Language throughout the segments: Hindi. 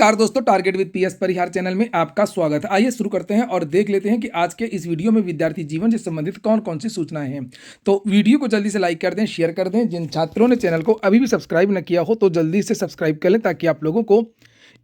नमस्कार दोस्तों, target with PS Parihar channel में आपका स्वागत है। आइए शुरू करते हैं और देख लेते हैं कि आज के इस वीडियो में विद्यार्थी जीवन से संबंधित कौन कौन सी सूचनाएं हैं। तो वीडियो को जल्दी से लाइक कर दें, शेयर कर दें। जिन छात्रों ने चैनल को अभी भी सब्सक्राइब न किया हो तो जल्दी से सब्सक्राइब कर लें ताकि आप लोगों को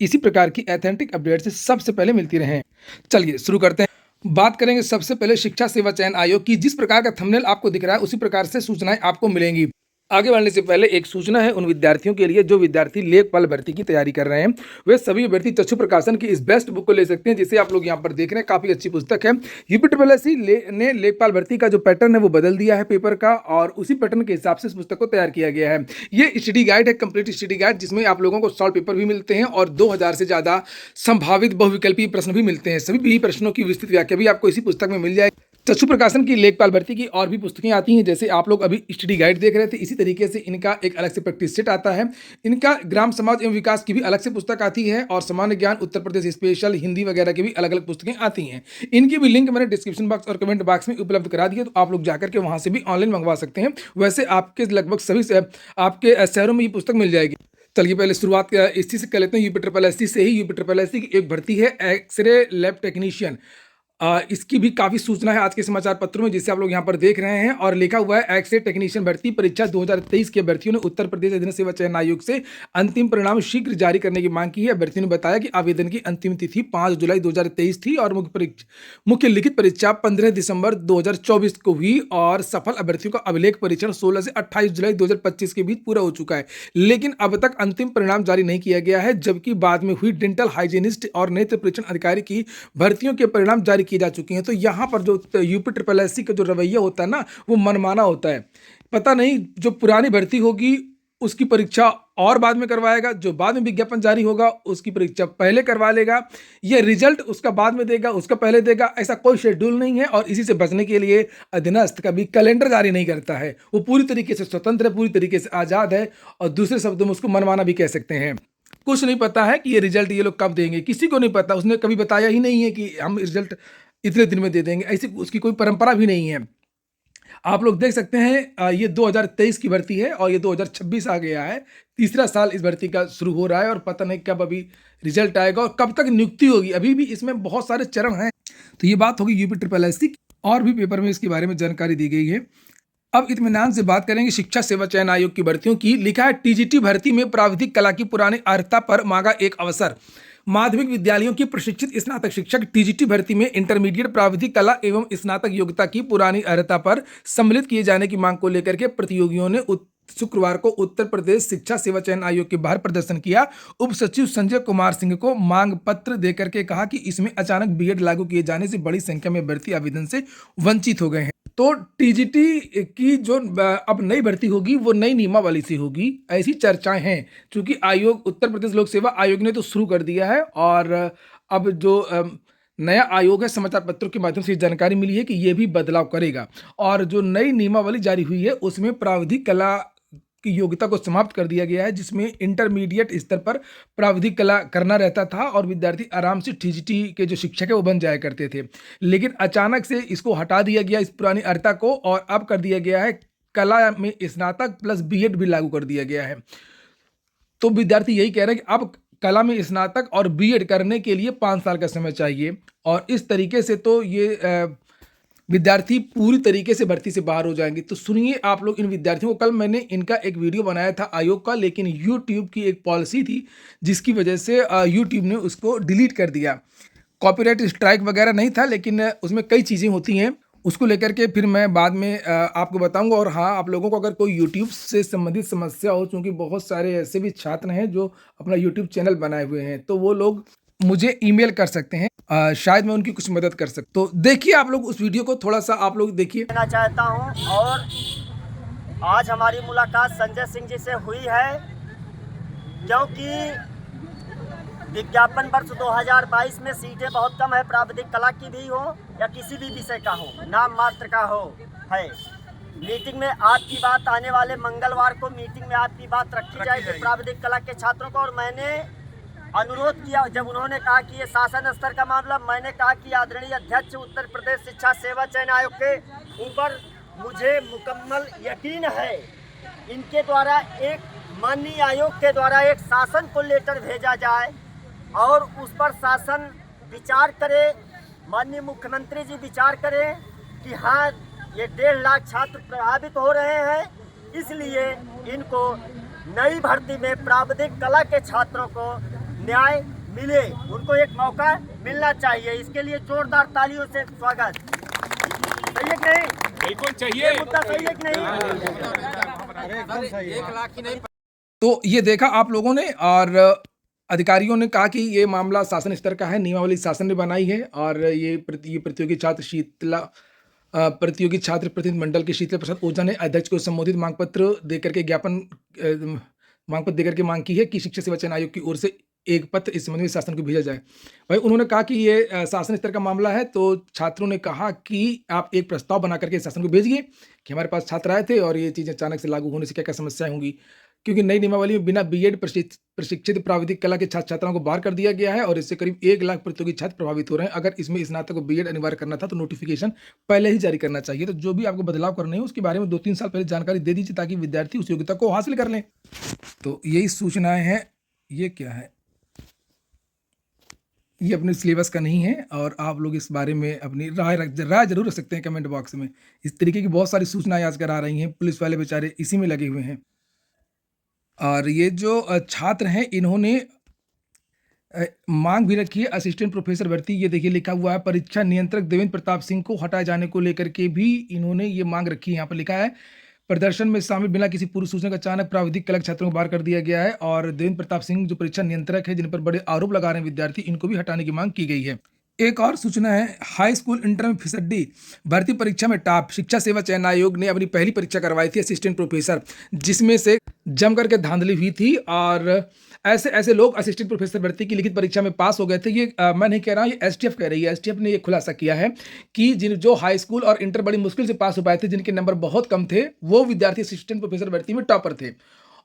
इसी प्रकार की ऑथेंटिक अपडेट से सबसे पहले मिलती रहें। चलिए शुरू करते हैं। बात करेंगे सबसे पहले शिक्षा सेवा चयन आयोग की। जिस प्रकार का थंबनेल आपको दिख रहा है उसी प्रकार से सूचनाएं आपको मिलेंगी। आगे बढ़ने से पहले एक सूचना है उन विद्यार्थियों के लिए जो विद्यार्थी लेखपाल भर्ती की तैयारी कर रहे हैं। वे सभी अभ्यर्थी चक्षु प्रकाशन की इस बेस्ट बुक को ले सकते हैं, जिसे आप लोग यहाँ पर देख रहे हैं। काफी अच्छी पुस्तक है। यूपीएससी ने लेखपाल भर्ती का जो पैटर्न है वो बदल दिया है पेपर का, और उसी पैटर्न के हिसाब से इस पुस्तक को तैयार किया गया है। ये स्टडी गाइड है, कंप्लीट स्टडी गाइड, जिसमें आप लोगों को सॉल्व पेपर भी मिलते हैं और 2000 से ज्यादा संभावित बहुविकल्पीय प्रश्न भी मिलते हैं। सभी प्रश्नों की विस्तृत व्याख्या भी आपको इसी पुस्तक में मिल जाएगी। चक्षु प्रकाशन की लेखपाल भर्ती की और भी पुस्तकें आती हैं, जैसे आप लोग अभी स्टडी गाइड देख रहे थे। इसी तरीके से इनका एक अलग से प्रैक्टिस सेट आता है। इनका ग्राम समाज एवं विकास की भी अलग से पुस्तक आती है, और सामान्य ज्ञान, उत्तर प्रदेश स्पेशल, हिंदी वगैरह की भी अलग अलग पुस्तकें आती हैं। इनकी भी लिंक मैंने डिस्क्रिप्शन बॉक्स और कमेंट बॉक्स में उपलब्ध करा दिया, तो आप लोग जाकर के वहां से भी ऑनलाइन मंगवा सकते हैं। वैसे आपके लगभग सभी आपके शहरों में ये पुस्तक मिल जाएगी। चलिए पहले शुरुआत इसी से कर लेते हैं। यूपीएससी से ही यूपीएससी की एक भर्ती है एक्सरे लैब टेक्नीशियन। इसकी भी काफ़ी सूचना है आज के समाचार पत्रों में, जिसे आप लोग यहाँ पर देख रहे हैं। और लिखा हुआ है एक्स-रे टेक्नीशियन भर्ती परीक्षा 2023 के अभ्यर्थियों ने उत्तर प्रदेश अधीन सेवा चयन आयोग से अंतिम परिणाम शीघ्र जारी करने की मांग की है। अभ्यर्थियों ने बताया कि आवेदन की अंतिम तिथि 5 जुलाई 2023 थी और मुख्य लिखित परीक्षा 15 दिसंबर 2024 को हुई, और सफल अभ्यर्थियों का अभिलेख परीक्षण 16 से 28 जुलाई 2025 के बीच पूरा हो चुका है। लेकिन अब तक अंतिम परिणाम जारी नहीं किया गया है, जबकि बाद में हुई डेंटल हाइजीनिस्ट और नेत्र परीक्षण अधिकारी की भर्तियों के परिणाम जारी किए जा चुके हैं। तो यहाँ पर जो यूपीएससी का जो रवैया होता है ना, वो मनमाना होता है। पता नहीं जो पुरानी भर्ती होगी उसकी परीक्षा और बाद में करवाएगा, जो बाद में विज्ञापन जारी होगा उसकी परीक्षा पहले करवा लेगा, ये रिजल्ट उसका बाद में देगा, उसका पहले देगा। ऐसा कोई शेड्यूल नहीं है, और इसी से बचने के लिए अधीनस्थ कभी कैलेंडर जारी नहीं करता है। वो पूरी तरीके से स्वतंत्र है, पूरी तरीके से आज़ाद है, और दूसरे शब्दों में उसको मनमाना भी कह सकते हैं। कुछ नहीं पता है कि ये रिजल्ट ये लोग कब देंगे, किसी को नहीं पता। उसने कभी बताया ही नहीं है कि हम रिजल्ट इतने दिन में दे देंगे, ऐसी उसकी कोई परंपरा भी नहीं है। आप लोग देख सकते हैं ये 2023 की भर्ती है और ये 2026 आ गया है। तीसरा साल इस भर्ती का शुरू हो रहा है, और पता नहीं कब अभी रिजल्ट आएगा और कब तक नियुक्ति होगी। अभी भी इसमें बहुत सारे चरण हैं। तो ये बात होगी यूपीएससी की, और भी पेपर में इसके बारे में जानकारी दी गई है। अब इत्मीनान से बात करेंगे शिक्षा सेवा चयन आयोग की भर्तियों की। लिखा है टीजीटी भर्ती में प्राविधिक कला की पुरानी अर्हता पर मांगा एक अवसर। माध्यमिक विद्यालयों की प्रशिक्षित स्नातक शिक्षक टीजीटी भर्ती में इंटरमीडिएट प्राविधिक कला एवं स्नातक योग्यता की पुरानी अर्हता पर सम्मिलित किए जाने की मांग को लेकर के प्रतियोगियों ने शुक्रवार को उत्तर प्रदेश शिक्षा सेवा चयन आयोग के बाहर प्रदर्शन किया। उप सचिव संजय कुमार सिंह को मांग पत्र देकर के कहा कि इसमें अचानक बीएड लागू किए जाने से बड़ी संख्या में भर्ती आवेदन से वंचित हो गए हैं। तो टीजीटी की जो अब नई भर्ती होगी वो नई नियमावली से होगी, ऐसी चर्चाएं हैं। क्योंकि आयोग, उत्तर प्रदेश लोक सेवा आयोग ने तो शुरू कर दिया है, और अब जो नया आयोग है, समाचार पत्रों के माध्यम से जानकारी मिली है कि ये भी बदलाव करेगा। और जो नई नियमावली जारी हुई है उसमें प्राविधिक कला की योग्यता को समाप्त कर दिया गया है, जिसमें इंटरमीडिएट स्तर पर प्राविधिक कला करना रहता था और विद्यार्थी आराम से टीजीटी के जो शिक्षक है वो बन जाया करते थे। लेकिन अचानक से इसको हटा दिया गया, इस पुरानी अर्हता को, और अब कर दिया गया है कला में स्नातक प्लस बीएड भी लागू कर दिया गया है। तो विद्यार्थी यही कह रहे हैं कि अब कला में स्नातक और बीएड करने के लिए 5 साल का समय चाहिए, और इस तरीके से तो ये विद्यार्थी पूरी तरीके से भर्ती से बाहर हो जाएंगे। तो सुनिए आप लोग इन विद्यार्थियों को। कल मैंने इनका एक वीडियो बनाया था आयोग का, लेकिन यूट्यूब की एक पॉलिसी थी जिसकी वजह से यूट्यूब ने उसको डिलीट कर दिया। कॉपीराइट स्ट्राइक वगैरह नहीं था, लेकिन उसमें कई चीज़ें होती हैं, उसको लेकर के फिर मैं बाद में आपको बताऊंगा। और हाँ, आप लोगों को अगर कोई यूट्यूब से संबंधित समस्या हो, क्योंकि बहुत सारे ऐसे भी छात्र हैं जो अपना यूट्यूब चैनल बनाए हुए हैं, तो वो लोग मुझे ईमेल कर सकते हैं, शायद मैं उनकी कुछ मदद कर सकता। तो देखिए आप लोग उस वीडियो को, थोड़ा सा आप लोग देखिए। कहना चाहता हूं, और आज हमारी मुलाकात संजय सिंह जी से हुई है, क्योंकि विज्ञापन वर्ष 2022 में सीटें बहुत कम है, प्राविधिक कला की भी हो या किसी भी विषय का हो, नाम मात्र का हो है। मीटिंग में आपकी बात, आने वाले मंगलवार को मीटिंग में आपकी बात रखी जाएगी प्राविधिक कला के छात्रों को। और मैंने अनुरोध किया, जब उन्होंने कहा कि ये शासन स्तर का मामला, मैंने कहा कि आदरणीय अध्यक्ष उत्तर प्रदेश शिक्षा सेवा चयन आयोग के ऊपर मुझे मुकम्मल यकीन है, इनके द्वारा एक माननीय आयोग के द्वारा एक शासन को लेटर भेजा जाए और उस पर शासन विचार करे, माननीय मुख्यमंत्री जी विचार करें कि हाँ ये 1.5 लाख छात्र प्रभावित हो रहे हैं, इसलिए इनको नई भर्ती में प्राविधिक कला के छात्रों को न्याय मिले, उनको एक मौका मिलना चाहिए। इसके लिए जोरदार तालियों से स्वागत। सही है कि नहीं? बिल्कुल चाहिए। ये मुद्दा सही है कि नहीं? तो ये देखा आप लोगों ने, और अधिकारियों ने कहा कि ये मामला शासन स्तर का है, नियमावली शासन ने बनाई है, और ये प्रतियोगी छात्र प्रतिनिधि मंडल के शीतला प्रसाद ओझा ने अध्यक्ष को संबोधित मांग पत्र देकर के मांग की है कि शिक्षा सेवा चयन आयोग की ओर से एक पत्र इस संबंध में शासन को भेजा जाए। भाई उन्होंने कहा कि ये शासन स्तर का मामला है, तो छात्रों ने कहा कि आप एक प्रस्ताव बना करके शासन को भेजिए कि हमारे पास छात्र आए थे और ये चीज़ें अचानक से लागू होने से क्या क्या समस्याएं होंगी, क्योंकि नई नियमावली में बिना बीएड प्रशिक्षित प्राविधिक कला के छात्र छात्राओं को बाहर कर दिया गया है और इससे करीब 1 लाख प्रतियोगी छात्र प्रभावित हो रहे हैं। अगर इसमें स्नातक को बीएड अनिवार्य करना था तो नोटिफिकेशन पहले ही जारी करना चाहिए। तो जो भी आपको बदलाव करने हैं उसके बारे में 2-3 साल पहले जानकारी दे दीजिए ताकि विद्यार्थी उस योग्यता को हासिल कर लें। तो यही सूचनाएं हैं। ये क्या है, ये अपने सिलेबस का नहीं है, और आप लोग इस बारे में अपनी राय जरूर रख सकते हैं कमेंट बॉक्स में। इस तरीके की बहुत सारी सूचनाएं आजकल आ रही हैं, पुलिस वाले बेचारे इसी में लगे हुए हैं। और ये जो छात्र हैं इन्होंने मांग भी रखी है असिस्टेंट प्रोफेसर भर्ती। ये देखिए लिखा हुआ है, परीक्षा नियंत्रक देवेंद्र प्रताप सिंह को हटाए जाने को लेकर के भी इन्होंने ये मांग रखी है। यहाँ पर लिखा है, प्रदर्शन में शामिल बिना किसी पूर्व सूचना का अचानक प्राविधिक कला छात्रों को बाहर कर दिया गया है, और देवेंद्र प्रताप सिंह जो परीक्षा नियंत्रक है जिन पर बड़े आरोप लगा रहे हैं विद्यार्थी, इनको भी हटाने की मांग की गई है। एक और सूचना है, हाई स्कूल इंटर में फिसड्डी भर्ती परीक्षा में टॉप। शिक्षा सेवा चयन आयोग ने अपनी पहली परीक्षा करवाई थी असिस्टेंट प्रोफेसर, जिसमें से जम करके धांधली हुई थी, और ऐसे लोग असिस्टेंट प्रोफेसर भर्ती की लिखित परीक्षा में पास हो गए थे। ये मैं नहीं कह रहा हूँ, ये एसटीएफ कह रही है। एसटीएफ ने ये खुलासा किया है कि जो हाई स्कूल और इंटर बड़ी मुश्किल से पास हो पाए थे, जिनके नंबर बहुत कम थे, वो विद्यार्थी असिस्टेंट प्रोफेसर भर्ती में टॉपर थे।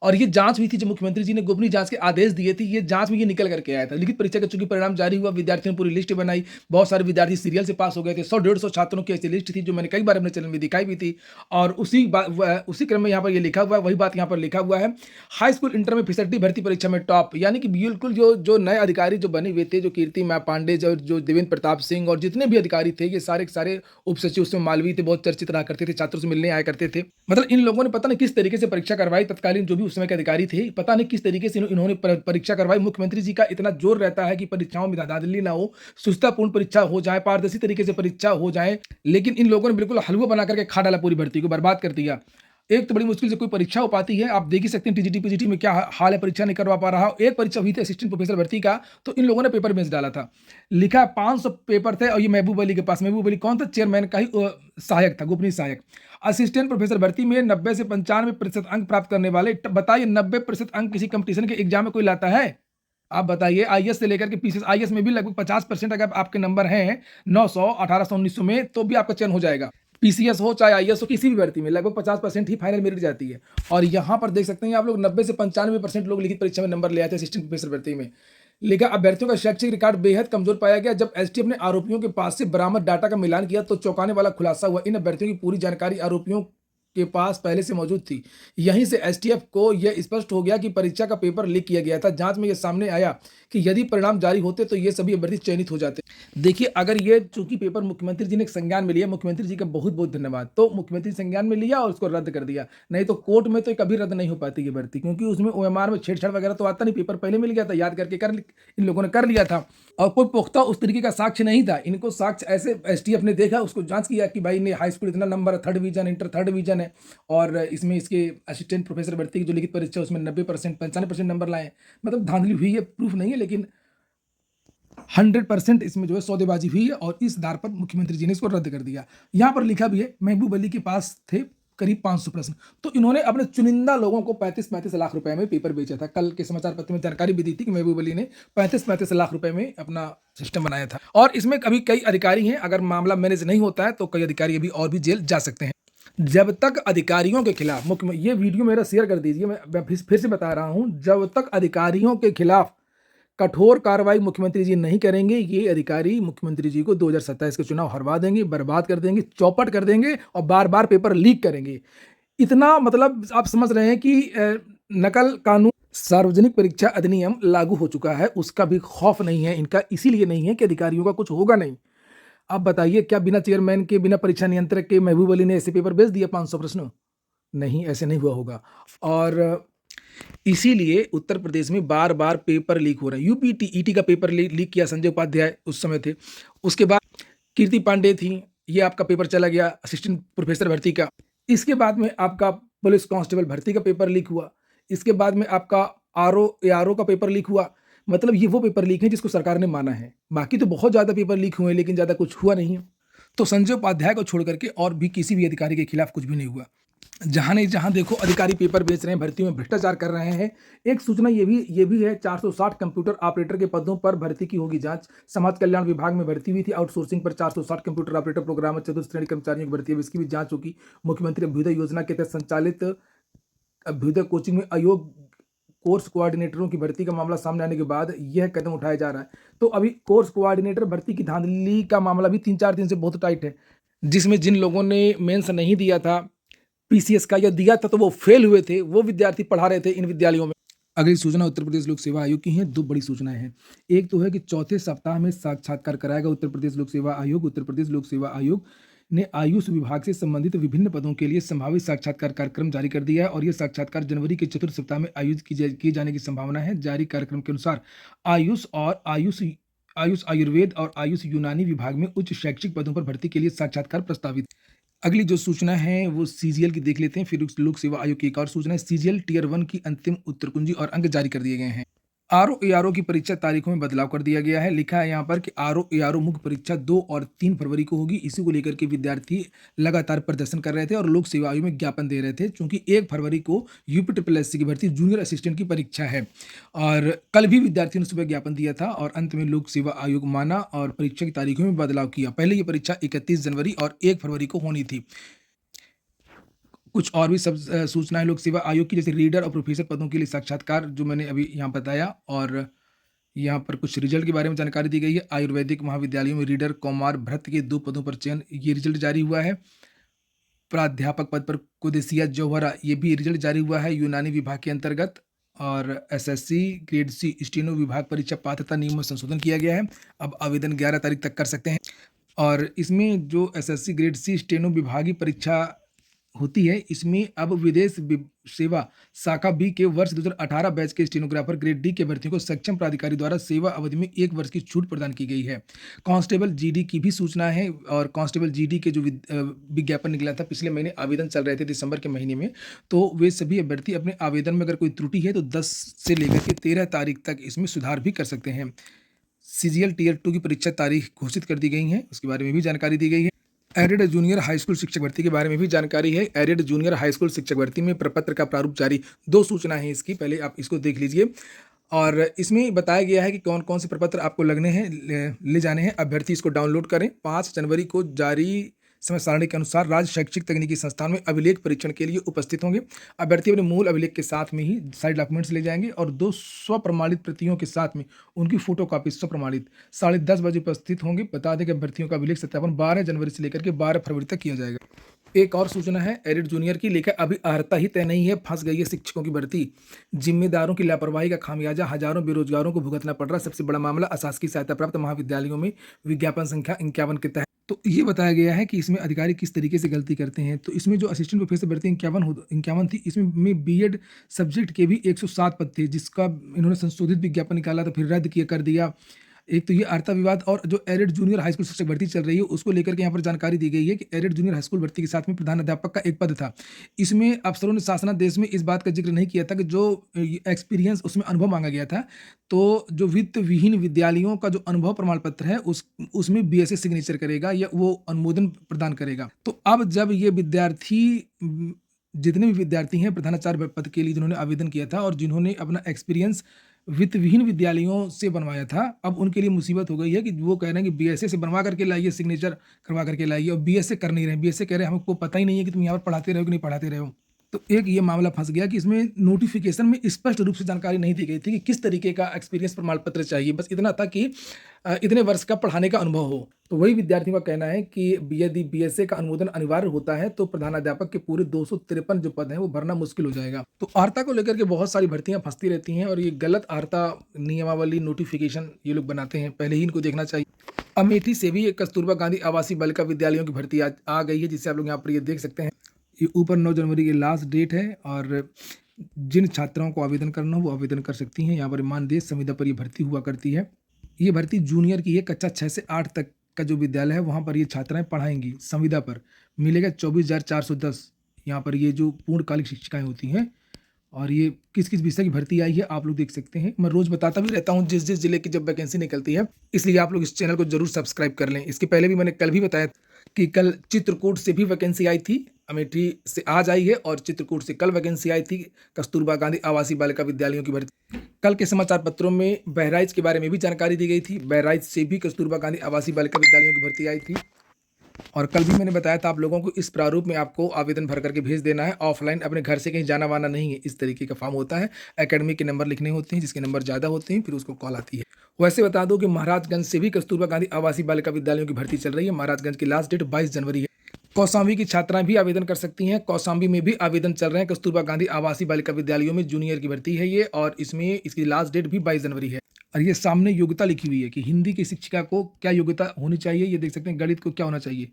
और ये जांच हुई थी, जब मुख्यमंत्री जी ने गोपनीय जांच के आदेश दिए थे, ये जांच में ये निकल करके आया था। लिखित परीक्षा का चूंकि परिणाम जारी हुआ, विद्यार्थियों ने पूरी लिस्ट बनाई, बहुत सारे विद्यार्थी सीरियल से पास हो गए थे। 100-150 छात्रों की ऐसी लिस्ट थी जो मैंने कई बार अपने चैनल में दिखाई भी थी, और उसी क्रम में यहाँ पर ये लिखा हुआ है, वही बात यहाँ पर लिखा हुआ है, हाई स्कूल इंटर में फिसड्डी भर्ती परीक्षा में टॉप। यानी कि बिल्कुल जो नए अधिकारी जो बने हुए थे, जो कीर्ति मा पांडे, जो देवेंद्र प्रताप सिंह और जितने भी अधिकारी थे, ये सारे के सारे उप सचिव उसमें मालवीय थे, बहुत चर्चित रहा करते थे, छात्रों से मिलने आया करते थे। मतलब इन लोगों ने पता नहीं किस तरीके से परीक्षा करवाई, तत्कालीन जो भी उस समय के अधिकारी थे, पता नहीं किस तरीके से इन्होंने परीक्षा करवाई। मुख्यमंत्री जी का इतना जोर रहता है कि परीक्षाओं में धांधली ना हो, सुस्तापूर्ण परीक्षा हो जाए, पारदर्शी तरीके से परीक्षा हो जाए, लेकिन इन लोगों ने बिल्कुल हलवा बना करके खा डाला, पूरी भर्ती को बर्बाद कर दिया। एक तो बड़ी मुश्किल से कोई परीक्षा हो पाती है, आप देख ही सकते हैं टीजीटी पीजीटी में क्या हाल है, परीक्षा नहीं करवा पा रहा। एक परीक्षा हुई थी असिस्टेंट प्रोफेसर भर्ती का, तो इन लोगों ने पेपर बेच डाला था। लिखा 500 पेपर थे, और ये महबूब अली के पास, महबूब अली कौन था, चेयरमैन का ही सहायक था, गोपनीय सहायक। असिस्टेंट प्रोफेसर भर्ती में 90 से 95% अंक प्राप्त करने वाले, बताइए 90% अंक किसी कंपटीशन के एग्जाम में कोई लाता है? आप बताइए, आईएएस से लेकर के पीसीएस, आईएएस में भी लगभग 50% अगर आपके नंबर हैं 900, 1800, 1900 में, तो भी आपका चयन हो जाएगा। पीसीएस हो चाहे आईएएस हो, किसी भी भर्ती में लगभग 50% ही फाइनल मेरिट जाती है। और यहाँ पर देख सकते हैं आप लोग 90 से 95% लोग लिखित परीक्षा में नंबर ले आए थे असिस्टेंट प्रोफेसर भर्ती में। लेकिन अभ्यर्थियों का शैक्षिक रिकॉर्ड बेहद कमजोर पाया गया। जब एसटीएफ ने आरोपियों के पास से बरामद डाटा का मिलान किया तो चौंकाने वाला खुलासा हुआ। इन अभ्यर्थियों की पूरी जानकारी आरोपियों के पास पहले से मौजूद थी। यहीं से एसटीएफ को यह स्पष्ट हो गया कि परीक्षा का पेपर लीक किया गया था। जांच में यह सामने आया कि यदि परिणाम जारी होते तो ये सभी अभ्यर्थी चयनित हो जाते। देखिए, अगर ये चूंकि पेपर मुख्यमंत्री जी ने संज्ञान में लिया, मुख्यमंत्री जी का बहुत बहुत धन्यवाद, तो मुख्यमंत्री संज्ञान में लिया और उसको रद्द कर दिया। नहीं तो कोर्ट में तो कभी रद्द नहीं हो पाती ये भर्ती, क्योंकि उसमें ओएमआर में छेड़छाड़ वगैरह तो आता नहीं, पेपर पहले मिल गया था, याद करके इन लोगों ने कर लिया था, और कोई पुख्ता उस तरीके का साक्ष्य नहीं था। इनको साक्ष्य ऐसे एसटीएफ ने देखा, उसको जांच किया कि भाई ने हाई स्कूल इतना number, 3rd division, inter 3rd division है, और इसमें इसके असिस्टेंट प्रोफेसर भर्ती की जो लिखित परीक्षा उसमें 90%, 95% नंबर लाए। मतलब धांधली हुई है, प्रूफ नहीं है, लेकिन 100% इसमें जो है सौदेबाजी हुई है, और इस आधार पर मुख्यमंत्री जी ने इसको रद्द कर दिया। यहाँ पर लिखा भी है, महबूब अली के पास थे करीब 500 प्रश्न, तो इन्होंने अपने चुनिंदा लोगों को 35-35 लाख रुपए में पेपर बेचा था। कल के समाचार पत्र में जानकारी भी दी थी कि महबूब अली ने 35-35 लाख रुपए में अपना सिस्टम बनाया था। और इसमें अभी कई अधिकारी हैं, अगर मामला मैनेज नहीं होता है तो कई अधिकारी अभी और भी जेल जा सकते हैं। जब तक अधिकारियों के खिलाफ ये वीडियो मेरा शेयर कर दीजिए, मैं फिर से बता रहा हूं, जब तक अधिकारियों के खिलाफ कठोर कार्रवाई मुख्यमंत्री जी नहीं करेंगे, ये अधिकारी मुख्यमंत्री जी को 2027 के चुनाव हरवा देंगे, बर्बाद कर देंगे, चौपट कर देंगे, और बार बार पेपर लीक करेंगे। इतना मतलब आप समझ रहे हैं कि नकल कानून सार्वजनिक परीक्षा अधिनियम लागू हो चुका है, उसका भी खौफ नहीं है इनका, इसीलिए नहीं है कि अधिकारियों का कुछ होगा नहीं। अब बताइए क्या बिना चेयरमैन के, बिना परीक्षा नियंत्रक के महबूब अली ने ऐसे पेपर भेज दिया 500 प्रश्न? नहीं, ऐसे नहीं हुआ होगा। और इसीलिए उत्तर प्रदेश में बार-बार पेपर लीक हो रहे हैं। यूपी टीईटी का पेपर लीक किया संजय उपाध्याय उस समय थे। उसके बाद कीर्ति पांडे थी, ये आपका पेपर चला गया असिस्टेंट प्रोफेसर भर्ती का। इसके बाद में आपका पुलिस कांस्टेबल भर्ती का पेपर लीक हुआ। इसके बाद में आपका आरओ एआरओ का पेपर लीक हुआ। मतलब ये वो पेपर लीक हैं जिसको सरकार ने माना है। बाकी तो बहुत ज़्यादा पेपर लीक हुए हैं लेकिन ज़्यादा कुछ हुआ नहीं है। तो संजय उपाध्याय को छोड़ करके और भी किसी भी अधिकारी के खिलाफ कुछ भी नहीं हुआ। जहाँ नहीं जहाँ देखो अधिकारी पेपर बेच रहे हैं, भर्ती में भ्रष्टाचार कर रहे हैं। एक सूचना ये भी है 460 कंप्यूटर ऑपरेटर के पदों पर भर्ती की होगी जांच। समाज कल्याण विभाग में भर्ती हुई थी आउटसोर्सिंग पर 460 कंप्यूटर ऑपरेटर प्रोग्रामर चतुर्थ श्रेणी कर्मचारियों की भर्ती है, इसकी भी जांच होगी। मुख्यमंत्री अभ्युदय योजना के तहत संचालित अभ्युदय कोचिंग में अयोग कोर्स कोऑर्डिनेटरों की भर्ती का मामला सामने आने के बाद यह कदम उठाया जा रहा है। तो अभी कोर्स कोऑर्डिनेटर भर्ती की धांधली का मामला भी 3-4 दिन से बहुत टाइट है, जिसमें जिन लोगों ने मेंस नहीं दिया था पीसीएस का, या दिया था तो वो फेल हुए थे, वो विद्यार्थी पढ़ा रहे थे इन विद्यालयों में। अगली सूचना उत्तर प्रदेश लोक सेवा आयोग की है। दो बड़ी सूचनाएं हैं। एक तो है कि चौथे सप्ताह में साक्षात्कार कराएगा उत्तर प्रदेश लोक सेवा आयोग। उत्तर प्रदेश लोक सेवा आयोग ने आयुष विभाग से संबंधित विभिन्न पदों के लिए संभावित साक्षात्कार कार्यक्रम जारी कर दिया है और यह साक्षात्कार जनवरी के चतुर्थ सप्ताह में आयोजित किए जाने की संभावना है। जारी कार्यक्रम के अनुसार आयुष आयुर्वेद और आयुष यूनानी विभाग में उच्च शैक्षिक पदों पर भर्ती के लिए साक्षात्कार प्रस्तावित। अगली जो सूचना है वो सीजीएल की देख लेते हैं, फिर लोक सेवा आयोग की एक और सूचना है। सीजीएल टियर 1 की अंतिम उत्तर कुंजी और अंक जारी कर दिए गए हैं। आरओ एआरओ की परीक्षा तारीखों में बदलाव कर दिया गया है। लिखा है यहाँ पर कि आरओ एआरओ मुख्य परीक्षा 2 और 3 फरवरी को होगी। इसी को लेकर के विद्यार्थी लगातार प्रदर्शन कर रहे थे और लोक सेवा आयोग में ज्ञापन दे रहे थे, क्योंकि 1 फरवरी को यूपी ट्रिपल एससी की भर्ती जूनियर असिस्टेंट की परीक्षा है और कल भी विद्यार्थियों ने सुबह ज्ञापन दिया था और अंत में लोक सेवा आयोग माना और परीक्षा की तारीखों में बदलाव किया। पहले ये परीक्षा 31 जनवरी और 1 फरवरी को होनी थी। कुछ और भी सब सूचनाएं लोक सेवा आयोग की, जैसे रीडर और प्रोफेसर पदों के लिए साक्षात्कार जो मैंने अभी यहाँ बताया, और यहाँ पर कुछ रिजल्ट के बारे में जानकारी दी गई है। आयुर्वेदिक महाविद्यालयों में रीडर कौमार भ्रत के 2 पदों पर चयन, ये रिजल्ट जारी हुआ है। प्राध्यापक पद पर कुदेसिया जौहरा, ये भी रिजल्ट जारी हुआ है यूनानी विभाग के अंतर्गत। और एसएससी ग्रेड सी स्टेनो विभाग परीक्षा पात्रता नियम में संशोधन किया गया है। अब आवेदन 11 तारीख तक कर सकते हैं और इसमें जो एसएससी ग्रेड सी स्टेनो विभागीय परीक्षा होती है, इसमें अब विदेश सेवा शाखा बी के वर्ष 2018 बैच के स्टेनोग्राफर ग्रेड डी के भर्तियों को सक्षम प्राधिकारी द्वारा सेवा अवधि में 1 वर्ष की छूट प्रदान की गई है। कांस्टेबल जीडी की भी सूचना है और कांस्टेबल जीडी के जो विज्ञापन निकला था पिछले महीने, आवेदन चल रहे थे दिसंबर के महीने में, तो वे सभी अभ्यर्थी अपने आवेदन में अगर कोई त्रुटि है तो 10 से लेकर के 13 तारीख तक इसमें सुधार भी कर सकते हैं। सीजीएल टियर 2 की परीक्षा तारीख घोषित कर दी गई है, उसके बारे में भी जानकारी दी गई है। एडेड जूनियर हाई स्कूल शिक्षक भर्ती के बारे में भी जानकारी है। एडेड जूनियर हाई स्कूल शिक्षक भर्ती में प्रपत्र का प्रारूप जारी। 2 सूचना है इसकी, पहले आप इसको देख लीजिए और इसमें बताया गया है कि कौन कौन से प्रपत्र आपको लगने हैं, ले जाने हैं। अभ्यर्थी इसको डाउनलोड करें। 5 जनवरी को जारी समय सारणी के अनुसार राज्य शैक्षिक तकनीकी संस्थान में अभिलेख परीक्षण के लिए उपस्थित होंगे। अभ्यर्थी अपने मूल अभिलेख के साथ में ही सारे डॉक्यूमेंट्स ले जाएंगे और 2 स्वप्रमाणित प्रतियों के साथ में उनकी फोटोकॉपी स्वप्रमाणित 10:30 बजे उपस्थित होंगे। बता दें कि अभ्यर्थियों का अभिलेख सत्यापन 12 जनवरी से लेकर के 12 फरवरी तक किया जाएगा। एक और सूचना है एडेड जूनियर की, लेकर अभी अर्हता ही तय नहीं है, फंस गई है शिक्षकों की भर्ती। जिम्मेदारों की लापरवाही का खामियाजा हजारों बेरोजगारों को भुगतना पड़ रहा। सबसे बड़ा मामला अशासकीय सहायता प्राप्त महाविद्यालयों में विज्ञापन संख्या 51 के तहत। तो ये बताया गया है कि इसमें अधिकारी किस तरीके से गलती करते हैं। तो इसमें जो असिस्टेंट प्रोफेसर भर्ती 51 थी, इसमें बीएड सब्जेक्ट के भी 107 पद थे, जिसका इन्होंने संशोधित विज्ञापन निकाला तो फिर रद्द कर दिया। एक तो ये अर्हता विवाद, और जो एडेड जूनियर हाई स्कूल शिक्षक भर्ती चल रही है उसको लेकर के यहाँ पर जानकारी दी गई है कि एडेड जूनियर हाई स्कूल भर्ती के साथ में प्रधान अध्यापक का एक पद था। इसमें अफसरों ने शासनादेश में इस बात का जिक्र नहीं किया था कि जो एक्सपीरियंस उसमें अनुभव मांगा गया था, तो जो वित्त विहीन विद्यालयों का जो अनुभव प्रमाण पत्र है उसमें बीएसए सिग्नेचर करेगा या वो अनुमोदन प्रदान करेगा। तो अब जब ये विद्यार्थी, जितने भी विद्यार्थी हैं प्रधानाचार्य पद के लिए जिन्होंने आवेदन किया था और जिन्होंने अपना एक्सपीरियंस वित्त विहीन विद्यालयों से बनवाया था, अब उनके लिए मुसीबत हो गई है कि वो कह रहे हैं कि बीएसए से बनवा करके लाइए, सिग्नेचर करवा करके लाइए, और बीएसए कर नहीं रहे। बीएसए कह रहे हैं हमको पता ही नहीं है कि तुम यहाँ पर पढ़ाते रहो कि नहीं पढ़ाते रहो। तो एक ये मामला फंस गया कि इसमें नोटिफिकेशन में स्पष्ट रूप से जानकारी नहीं दी गई थी कि किस तरीके का एक्सपीरियंस प्रमाण पत्र चाहिए। बस इतना था कि इतने वर्ष का पढ़ाने का अनुभव हो। तो वही विद्यार्थियों का कहना है कि यदि बीएसए का अनुमोदन अनिवार्य होता है तो प्रधानाध्यापक के पूरे 253 जो पद हैं वो भरना मुश्किल हो जाएगा। तो आर्ता को लेकर के बहुत सारी भर्तियां फंसती रहती हैं और ये गलत आर्ता नियमावली नोटिफिकेशन ये लोग बनाते हैं, पहले ही इनको देखना चाहिए। अमेठी से भी एक कस्तूरबा गांधी आवासीय बालिका विद्यालयों की भर्ती आ गई है, जिसे आप लोग यहाँ पर ये देख सकते हैं। ये ऊपर 9 जनवरी की लास्ट डेट है और जिन छात्राओं को आवेदन करना हो वो आवेदन कर सकती हैं। यहाँ पर मानदेय संविदा पर ये भर्ती हुआ करती है। ये भर्ती जूनियर की है, कक्षा 6 से 8 तक का जो विद्यालय है वहाँ पर ये छात्राएं पढ़ाएंगी। संविदा पर मिलेगा 24,410। यहाँ पर ये जो पूर्णकालिक शिक्षिकाएं होती हैं और ये किस किस विषय की भर्ती आई है आप लोग देख सकते हैं। मैं रोज बताता भी रहता हूँ जिस जिस जिले की जब वैकेंसी निकलती है, इसलिए आप लोग इस चैनल को जरूर सब्सक्राइब कर लें। इसके पहले भी मैंने कल भी बताया कि कल चित्रकूट से भी वैकेंसी आई थी, अमेठी से आज आई है और चित्रकूट से कल वैकेंसी आई थी कस्तूरबा गांधी आवासीय बालिका विद्यालयों की भर्ती। कल के समाचार पत्रों में बहराइच के बारे में भी जानकारी दी गई थी। बहराइच से भी कस्तूरबा गांधी आवासीय बालिका विद्यालयों की भर्ती आई थी और कल भी मैंने बताया था आप लोगों को इस प्रारूप में आपको आवेदन भर करके भेज देना है। ऑफलाइन अपने घर से कहीं जाना वाना नहीं है। इस तरीके का फॉर्म होता है। एकेडमी के नंबर लिखने होते हैं, जिसके नंबर ज़्यादा होते हैं फिर उसको कॉल आती है। वैसे बता दो कि महाराजगंज से भी कस्तूरबा गांधी आवासीय बालिका विद्यालयों की भर्ती चल रही है। महाराजगंज की लास्ट डेट 22 जनवरी है। कौशाम्बी की छात्राएं भी आवेदन कर सकती हैं। कौशाम्बी में भी आवेदन चल रहे हैं। कस्तूरबा गांधी आवासीय बालिका विद्यालयों में जूनियर की भर्ती है ये और इसमें इसकी लास्ट डेट भी 22 जनवरी है। और ये सामने योग्यता लिखी हुई है कि हिंदी की शिक्षिका को क्या योग्यता होनी चाहिए, ये देख सकते हैं। गणित को क्या होना चाहिए,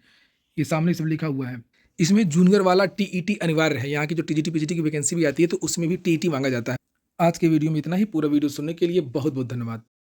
ये सामने सब लिखा हुआ है। इसमें जूनियर वाला टीईटी अनिवार्य है। यहाँ की जो टीजीटी पीजीटी की वैकेंसी भी आती है तो उसमें भी टीईटी मांगा जाता है। आज के वीडियो में इतना ही। पूरा वीडियो सुनने के लिए बहुत बहुत धन्यवाद।